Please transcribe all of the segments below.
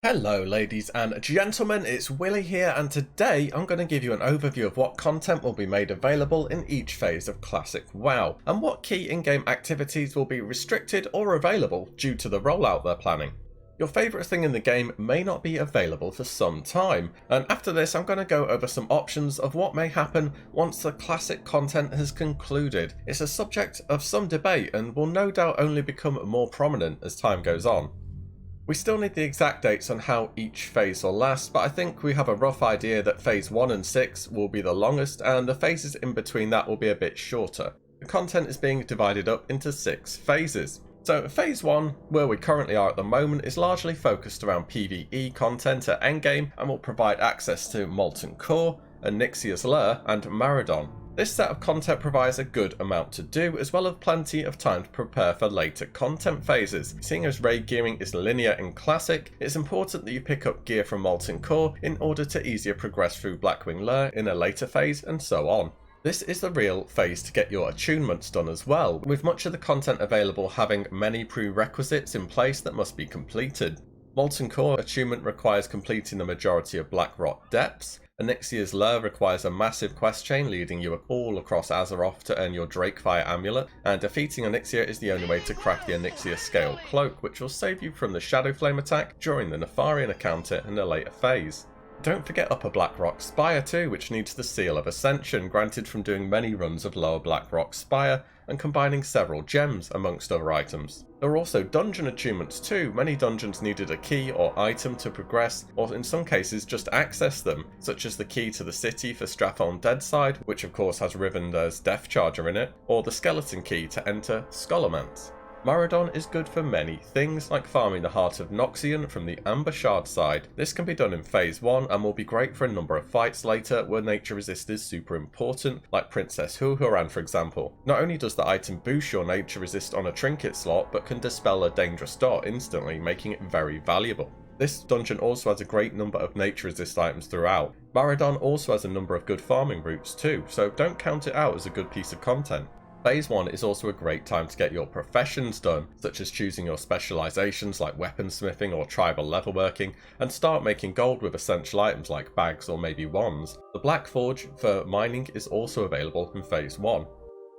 Hello ladies and gentlemen, it's WillE here, and today I'm going to give you an overview of what content will be made available in each phase of Classic WoW, and what key in-game activities will be restricted or available due to the rollout they're planning. Your favourite thing in the game may not be available for some time, and after this I'm going to go over some options of what may happen once the Classic content has concluded. It's a subject of some debate and will no doubt only become more prominent as time goes on. We still need the exact dates on how each phase will last, but I think we have a rough idea that phase 1 and 6 will be the longest, and the phases in between that will be a bit shorter. The content is being divided up into 6 phases. So phase 1, where we currently are at the moment, is largely focused around PvE content at endgame and will provide access to Molten Core, Ahn-Qiraj's LAIR and Marathon. This set of content provides a good amount to do, as well as plenty of time to prepare for later content phases. Seeing as raid gearing is linear in Classic, it's important that you pick up gear from Molten Core in order to easier progress through BLACKWING LAIR in a later phase, and so on. This is the real phase to get your attunements done as well, with much of the content available having many prerequisites in place that must be completed. Molten Core attunement requires completing the majority of Blackrock depths. Ahn-Qiraj's LAIR requires a massive quest chain leading you all across Azeroth to earn your Drakefire amulet, and defeating Ahn-Qiraj is the only way to craft the Ahn-Qiraj Scale Cloak, which will save you from the Shadow Flame attack during the Nefarian encounter in a later phase. Don't forget Upper Blackrock Spire too, which needs the Seal of Ascension, granted from doing many runs of Lower Blackrock Spire and combining several gems amongst other items. There are also dungeon attunements too. Many dungeons needed a key or item to progress, or in some cases just access them, such as the key to the city for Stratholme Deadside, which of course has Rivender's Death Charger in it, or the skeleton key to enter Skullomance. Marathon is good for many things, like farming the Heart of Noxian from the Amber Shard side. This can be done in phase 1 and will be great for a number of fights later where nature resist is super important, like Princess Huhuran for example. Not only does the item boost your nature resist on a trinket slot, but can dispel a dangerous dot instantly, making it very valuable. This dungeon also has a great number of nature resist items throughout. Marathon also has a number of good farming routes too, so don't count it out as a good piece of content. Phase 1 is also a great time to get your professions done, such as choosing your specializations like weaponsmithing or tribal leatherworking, and start making gold with essential items like bags or maybe wands. The Black Forge for mining is also available in phase 1.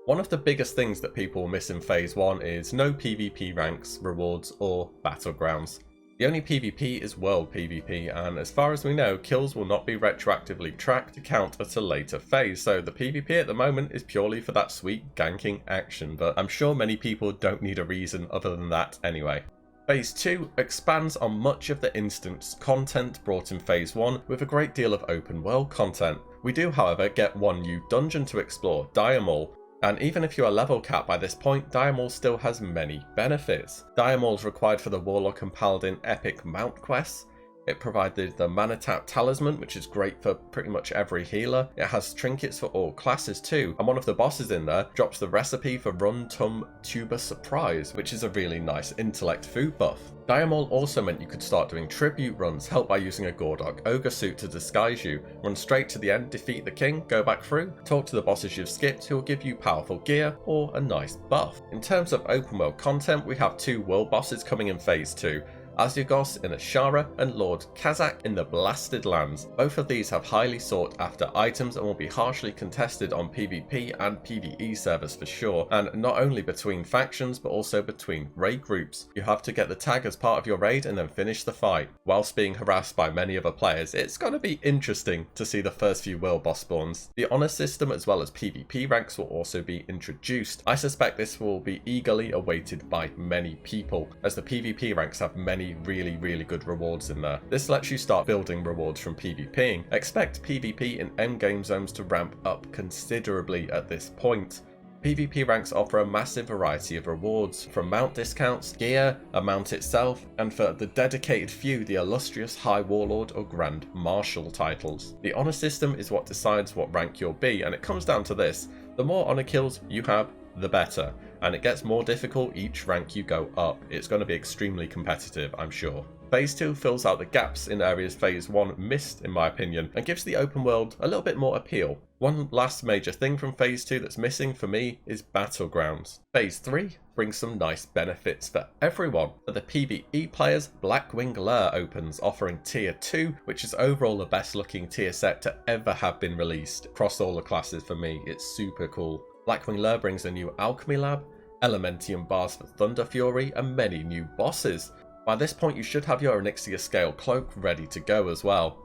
One of the biggest things that people will miss in phase 1 is no PvP ranks, rewards or battlegrounds. The only PvP is World PvP, and as far as we know, kills will not be retroactively tracked to count at a later phase, so the PvP at the moment is purely for that sweet ganking action, but I'm sure many people don't need a reason other than that anyway. Phase 2 expands on much of the instance content brought in phase 1 with a great deal of open world content. We do however get one new dungeon to explore, MAUL. And even if you are level capped by this point, MAUL still has many benefits. MAUL is required for the Warlock and Paladin epic mount quests. It provided the Mana Tap Talisman, which is great for pretty much every healer. It has trinkets for all classes too, and one of the bosses in there drops the recipe for Run Tum Tuber Surprise, which is a really nice intellect food buff. MAUL also meant you could start doing tribute runs, helped by using a Gordok Ogre suit to disguise you. Run straight to the end, defeat the king, go back through, talk to the bosses you've skipped who will give you powerful gear or a nice buff. In terms of open world content, we have 2 world bosses coming in phase 2. AZUREGOS in Ashara and Lord KAZZAK in the Blasted Lands. Both of these have highly sought after items and will be harshly contested on PvP and PvE servers for sure, and not only between factions but also between raid groups. You have to get the tag as part of your raid and then finish the fight. Whilst being harassed by many other players, it's going to be interesting to see the first few world boss spawns. The honour system as well as PvP ranks will also be introduced. I suspect this will be eagerly awaited by many people, as the PvP ranks have many really good rewards in there. This lets you start building rewards from PvPing. Expect PvP in endgame zones to ramp up considerably at this point. PvP ranks offer a massive variety of rewards, from mount discounts, gear, a mount itself, and for the dedicated few, the illustrious High Warlord or Grand Marshal titles. The honour system is what decides what rank you'll be, and it comes down to this: the more honour kills you have, the better, and it gets more difficult each rank you go up. It's going to be extremely competitive, I'm sure. Phase 2 fills out the gaps in areas Phase 1 missed in my opinion, and gives the open world a little bit more appeal. One last major thing from Phase 2 that's missing for me is Battlegrounds. Phase 3 brings some nice benefits for everyone. For the PvE players, BLACKWING LAIR opens, offering Tier 2, which is overall the best looking tier set to ever have been released. Across all the classes for me, it's super cool. BLACKWING LAIR brings a new alchemy lab, Elementium bars for Thunder Fury, and many new bosses. By this point you should have your Onyxia scale cloak ready to go as well.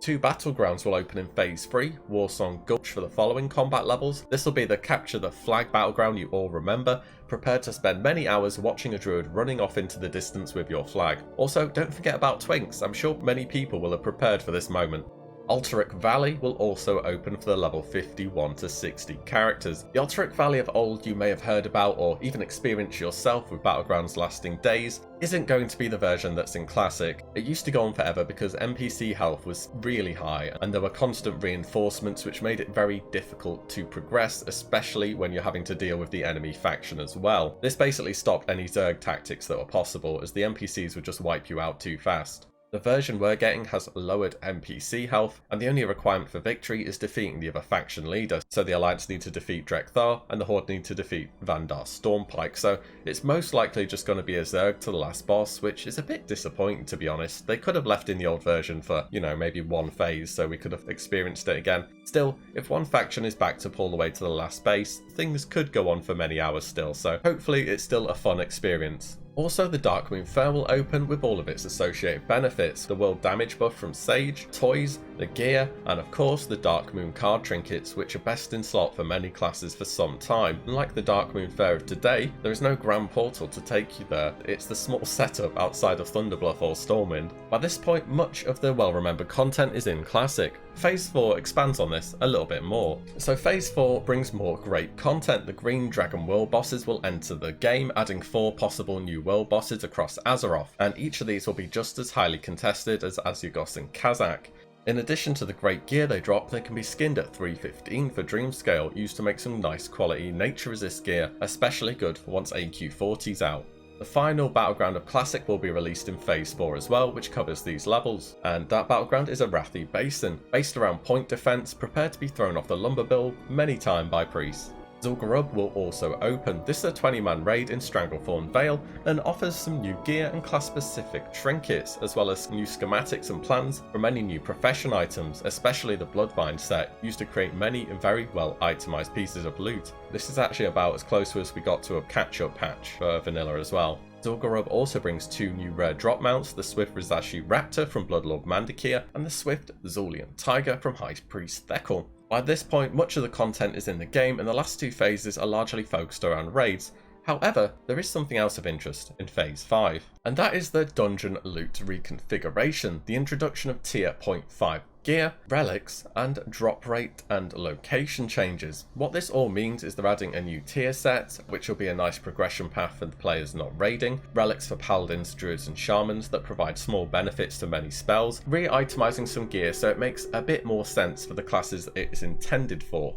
2 battlegrounds will open in Phase 3, WARSONG GULCH for the following combat levels. This will be the capture the flag battleground you all remember. Prepare to spend many hours watching a druid running off into the distance with your flag. Also, don't forget about Twinks, I'm sure many people will have prepared for this moment. ALTERAC Valley will also open for the level 51 to 60 characters. The ALTERAC Valley of old you may have heard about or even experienced yourself with battlegrounds lasting days isn't going to be the version that's in Classic. It used to go on forever because NPC health was really high and there were constant reinforcements which made it very difficult to progress, especially when you're having to deal with the enemy faction as well. This basically stopped any Zerg tactics that were possible as the NPCs would just wipe you out too fast. The version we're getting has lowered NPC health, and the only requirement for victory is defeating the other faction leader. So the Alliance need to defeat Drekthar, and the Horde need to defeat Vandar Stormpike. So it's most likely just going to be a Zerg to the last boss, which is a bit disappointing to be honest. They could have left in the old version for, you know, maybe one phase, so we could have experienced it again. Still, if one faction is backed up all the way to the last base, things could go on for many hours still, so hopefully it's still a fun experience. Also, the Darkmoon Fair will open with all of its associated benefits, the world damage buff from Sage, toys, the gear, and of course the Darkmoon card trinkets, which are best in slot for many classes for some time. Unlike the Darkmoon Fair of today, there is no grand portal to take you there, it's the small setup outside of Thunderbluff or Stormwind. By this point, much of the well-remembered content is in Classic. Phase 4 expands on this a little bit more. So Phase 4 brings more great content. The Green Dragon World bosses will enter the game, adding 4 possible new world bosses across Azeroth, and each of these will be just as highly contested as AZUREGOS and KAZZAK. In addition to the great gear they drop, they can be skinned at 315 for Dreamscale, used to make some nice quality nature resist gear, especially good for once AQ40's out. The final battleground of Classic will be released in Phase 4 as well, which covers these levels, and that battleground is ARATHI Basin, based around point defense, prepared to be thrown off the lumber bill many times by priests. ZULÄGURUB will also open. This is a 20-man raid in Stranglethorn Vale and offers some new gear and class-specific trinkets, as well as new schematics and plans for many new profession items, especially the Bloodbind set, used to create many very well itemized pieces of loot. This is actually about as close as we got to a catch-up patch for vanilla as well. ZULÄGURUB also brings 2 new rare drop mounts, the Swift Rizashi Raptor from Bloodlord Mandakir and the Swift Zulian Tiger from High Priest Thekkel. By this point, much of the content is in the game and the last 2 phases are largely focused around raids. However, there is something else of interest in Phase 5, and that is the dungeon loot reconfiguration, the introduction of tier 0.5 gear, relics, and drop rate and location changes. What this all means is they're adding a new tier set, which will be a nice progression path for the players not raiding, relics for paladins, druids and shamans that provide small benefits to many spells, re-itemizing some gear so it makes a bit more sense for the classes it is intended for.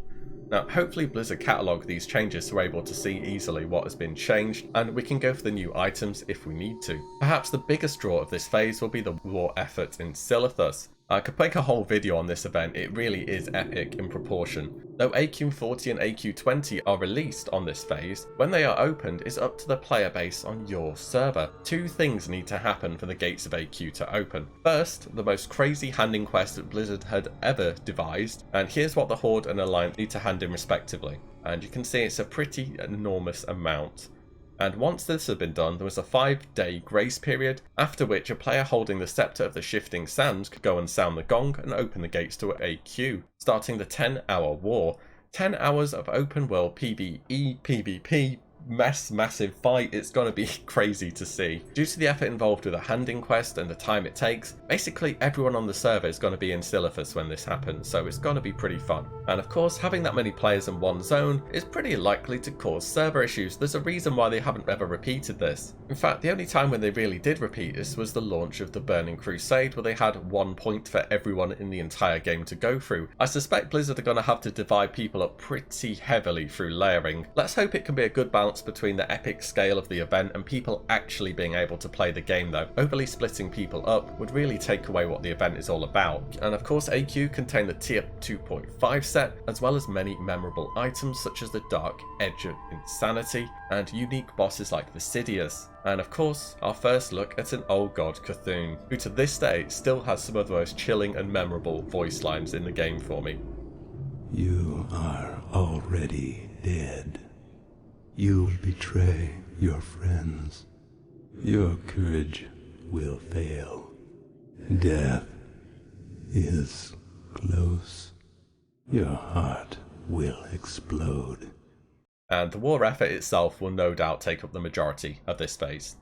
Now, hopefully Blizzard catalogue these changes so we're able to see easily what has been changed, and we can go for the new items if we need to. Perhaps the biggest draw of this phase will be the war effort in Silithus. I could make a whole video on this event, it really is epic in proportion. Though AQ40 and AQ20 are released on this phase, when they are opened it's up to the player base on your server. 2 things need to happen for the gates of AQ to open. First, the most crazy handing quest that Blizzard had ever devised, and here's what the Horde and Alliance need to hand in respectively. And you can see it's a pretty enormous amount. And once this had been done, there was a 5-day grace period, after which a player holding the Scepter of the Shifting Sands could go and sound the gong and open the gates to AQ, starting the 10-hour war. 10 hours of open world PvE, PvP, massive fight. It's gonna be crazy to see. Due to the effort involved with a handing quest and the time it takes, basically everyone on the server is going to be in Silithus when this happens, so it's going to be pretty fun. And of course, having that many players in one zone is pretty likely to cause server issues. There's a reason why they haven't ever repeated this. In fact, the only time when they really did repeat this was the launch of the Burning Crusade, where they had 1 point for everyone in the entire game to go through. I suspect Blizzard are going to have to divide people up pretty heavily through layering. Let's hope it can be a good balance balance between the epic scale of the event and people actually being able to play the game though. Overly splitting people up would really take away what the event is all about. And of course AQ contained the tier 2.5 set, as well as many memorable items such as the Dark Edge of Insanity and unique bosses like Sidious. And of course, our first look at an old god Cthulhu, who to this day still has some of the most chilling and memorable voice lines in the game for me. You are already dead. You'll betray your friends. Your courage will fail. Death is close. Your heart will explode. And the war effort itself will no doubt take up the majority of this phase.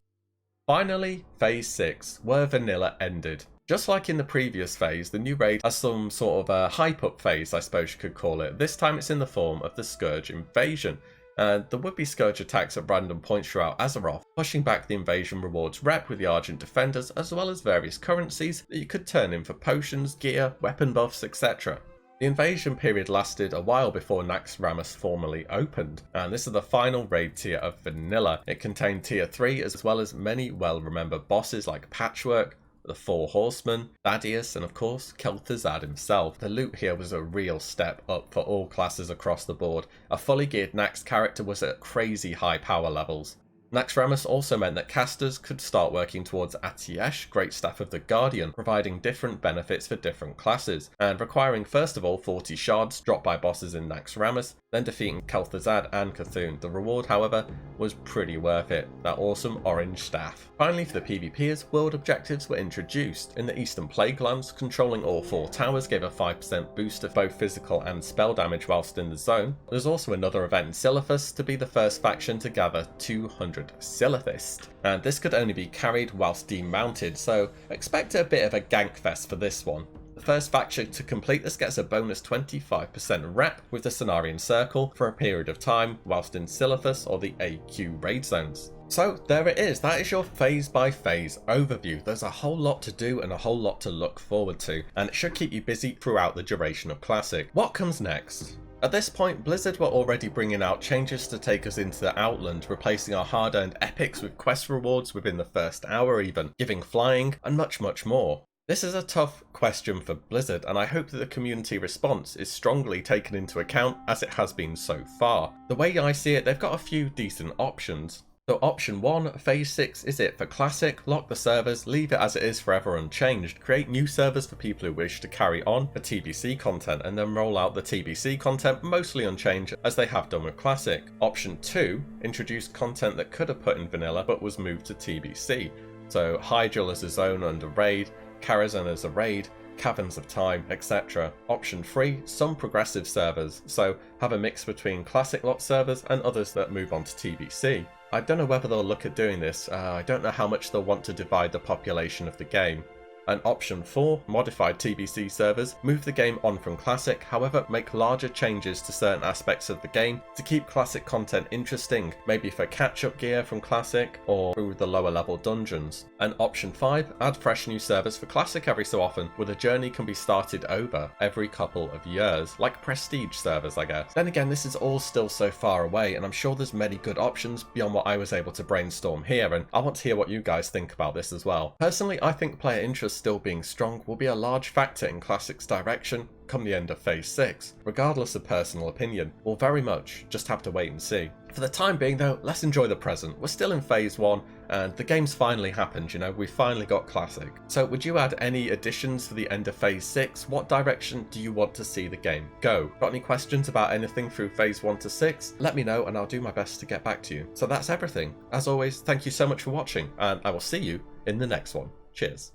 Finally, Phase 6, where vanilla ended. Just like in the previous phase, the new raid has some sort of a hype-up phase, I suppose you could call it. This time it's in the form of the Scourge invasion, and there would be Scourge attacks at random points throughout Azeroth, pushing back the invasion rewards rep with the Argent Defenders, as well as various currencies that you could turn in for potions, gear, weapon buffs, etc. The invasion period lasted a while before NAXXRAMAS formally opened, and this is the final raid tier of vanilla. It contained tier 3 as well as many well-remembered bosses like Patchwork, the Four Horsemen, Thaddeus, and of course Kel'Thuzad himself. The loot here was a real step up for all classes across the board. A fully geared Naxx character was at crazy high power levels. NAXXRAMAS also meant that casters could start working towards Atiyesh, Great Staff of the Guardian, providing different benefits for different classes, and requiring first of all 40 shards dropped by bosses in NAXXRAMAS, then defeating Kel'Thuzad and Cthulhu. The reward, however, was pretty worth it, that awesome orange staff. Finally, for the PvPers, world objectives were introduced. In the Eastern Plaguelands, controlling all 4 towers gave a 5% boost of both physical and spell damage whilst in the zone. There's also another event in Silithus to be the first faction to gather 200 Silithist, and this could only be carried whilst demounted, so expect a bit of a gank fest for this one. The first faction to complete this gets a bonus 25% rep with the Cenarian Circle for a period of time whilst in Silithus or the AQ raid zones. So there it is, that is your phase by phase overview. There's a whole lot to do and a whole lot to look forward to, and it should keep you busy throughout the duration of Classic. What comes next? At this point, Blizzard were already bringing out changes to take us into the Outland, replacing our hard-earned epics with quest rewards within the first hour even, giving flying, and much more. This is a tough question for Blizzard, and I hope that the community response is strongly taken into account as it has been so far. The way I see it, they've got a few decent options. So option 1, phase 6 is it for Classic, lock the servers, leave it as it is forever unchanged, create new servers for people who wish to carry on for TBC content, and then roll out the TBC content mostly unchanged as they have done with Classic. Option 2, introduce content that could have put in vanilla but was moved to TBC, so Hyjal as a zone under raid, Karazhan as a raid, Caverns of Time, etc. Option 3, some progressive servers, so have a mix between Classic locked servers and others that move on to TBC. I don't know whether they'll look at doing this, I don't know how much they'll want to divide the population of the game. And option 4, modified TBC servers, move the game on from Classic, however make larger changes to certain aspects of the game to keep Classic content interesting, maybe for catch-up gear from Classic or through the lower level dungeons. And option 5, add fresh new servers for Classic every so often, where the journey can be started over every couple of years, like prestige servers I guess. Then again, this is all still so far away, and I'm sure there's many good options beyond what I was able to brainstorm here, and I want to hear what you guys think about this as well. Personally, I think player interest still being strong will be a large factor in Classic's direction come the end of Phase 6. Regardless of personal opinion, we'll very much just have to wait and see. For the time being though, let's enjoy the present. We're still in Phase 1 and the game's finally happened, you know, we finally got Classic. So would you add any additions for the end of Phase 6? What direction do you want to see the game go? Got any questions about anything through Phase 1 to 6? Let me know and I'll do my best to get back to you. So that's everything. As always, thank you so much for watching and I will see you in the next one. Cheers.